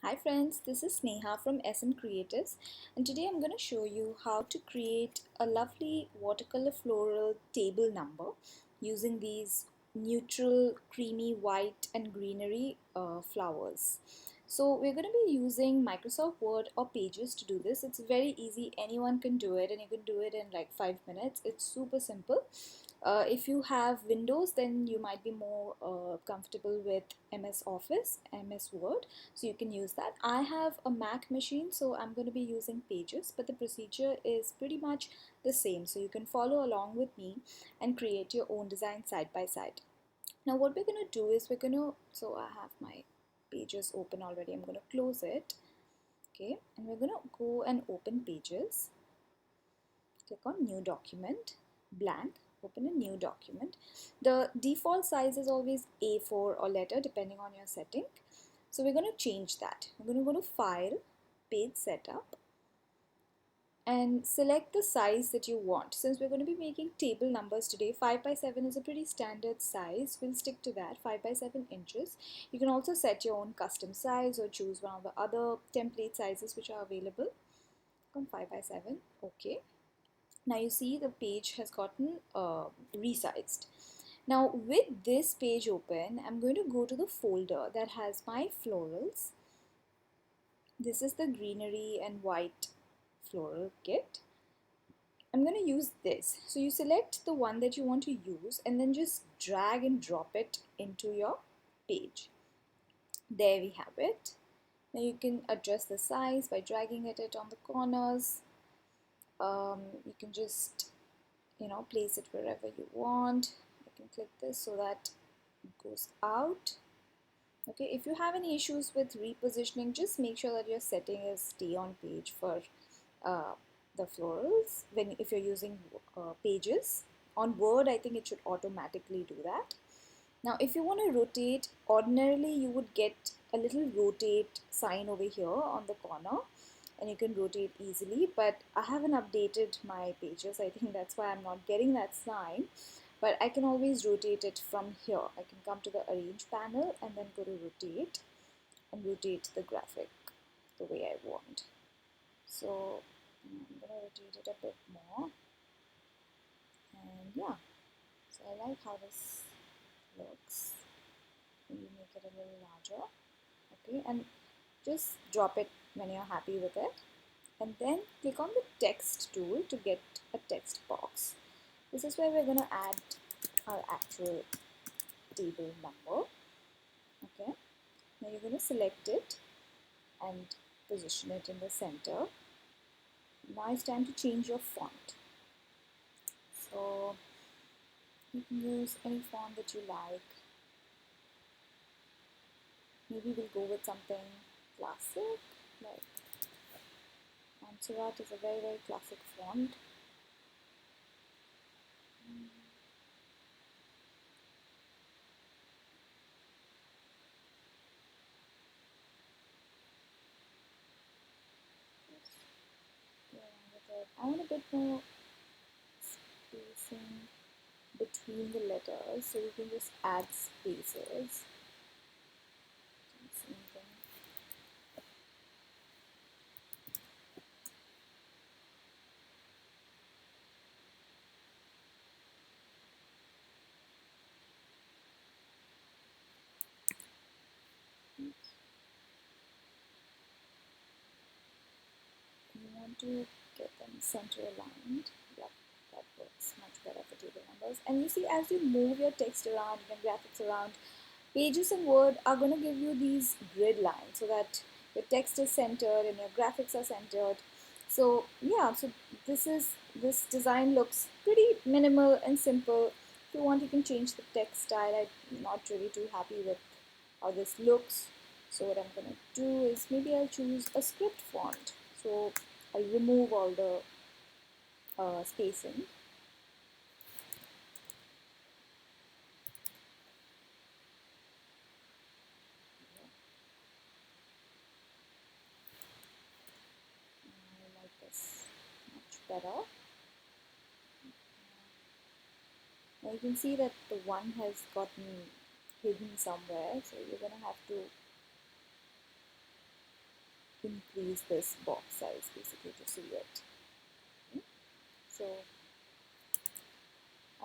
Hi friends, this is Sneha from SM Creatives, and today I'm going to show you how to create a lovely watercolor floral table number using these neutral creamy white and greenery flowers. So we're going to be using Microsoft Word or Pages to do this. It's very easy, anyone can do it, and you can do it in like 5 minutes. It's super simple. If you have Windows, then you might be more comfortable with MS Office, MS Word, so you can use that. I have a Mac machine, so I'm going to be using Pages, but the procedure is pretty much the same, so you can follow along with me and create your own design side by side. Now what we're going to do is so I have my Pages open already. I'm going to close it. Okay, and we're going to go and open Pages. Click on New Document, blank, open a new document. The default size is always A4 or letter depending on your setting. So we're going to change that. We're going to go to File, Page Setup, and select the size that you want. Since we're going to be making table numbers today, 5 by 7 is a pretty standard size. We'll stick to that, 5 by 7 inches. You can also set your own custom size or choose one of the other template sizes which are available. Come 5 by 7, okay. Now you see the page has gotten resized. Now with this page open, I'm going to go to the folder that has my florals. This is the greenery and white floral kit. I'm going to use this. So you select the one that you want to use and then just drag and drop it into your page. There we have it. Now you can adjust the size by dragging it on the corners. You can just place it wherever you want. You can click this so that it goes out. Okay, if you have any issues with repositioning, just make sure that your setting is stay on page for the florals if you're using Pages. On Word, I think it should automatically do that. Now if you want to rotate, ordinarily you would get a little rotate sign over here on the corner and you can rotate easily, but I haven't updated my Pages. I think that's why I'm not getting that sign, but I can always rotate it from here. I can come to the arrange panel and then go to rotate and rotate the graphic the way I want. So I'm gonna rotate it a bit more, and yeah, so I like how this looks. You make it a little larger, okay, and just drop it when you're happy with it, and then click on the text tool to get a text box. This is where we're going to add our actual table number. Okay, now you're going to select it and position it in the center. Now it's time to change your font. So you can use any font that you like. Maybe we'll go with something classic, like Montserrat is a very, very classic font. I want a bit more spacing between the letters, so you can just add spaces. Same thing. You want to get them center aligned. Yep, that works much better for table numbers. And you see, as you move your text around and graphics around, Pages and Word are going to give you these grid lines so that your text is centered and your graphics are centered. So yeah, so this design looks pretty minimal and simple. If you want, you can change the text style. I'm not really too happy with how this looks. So what I'm going to do is maybe I'll choose a script font. So I'll remove all the spacing. I like this much better. Now you can see that the one has gotten hidden somewhere, so you're going to have to increase this box size basically to see it. So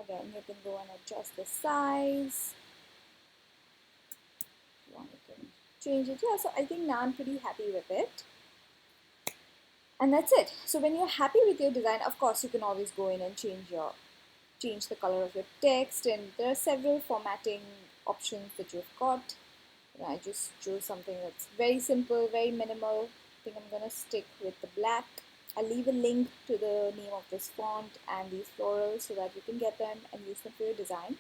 again, you can go and adjust the size. If you want, you can change it. Yeah, so I think now I'm pretty happy with it. And that's it. So when you're happy with your design, of course, you can always go in and change the color of your text, and there are several formatting options that you've got. I just chose something that's very simple, very minimal. I think I'm gonna stick with the black. I'll leave a link to the name of this font and these florals so that you can get them and use them for your design.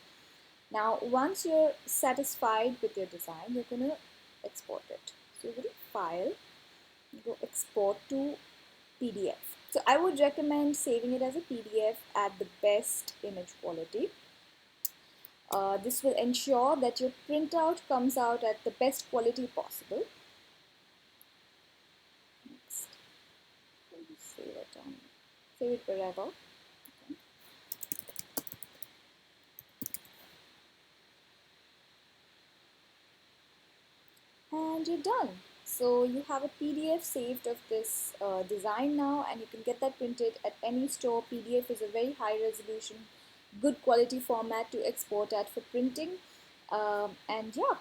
Now, once you're satisfied with your design, you're gonna export it. So you go to File, you go Export to PDF. So I would recommend saving it as a PDF at the best image quality. This will ensure that your printout comes out at the best quality possible. Next, save it wherever. Okay. And you're done. So you have a PDF saved of this design now, and you can get that printed at any store. PDF is a very high resolution, good quality format to export at for printing. And yeah,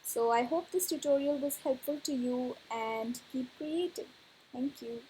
so I hope this tutorial was helpful to you, and keep creating. Thank you.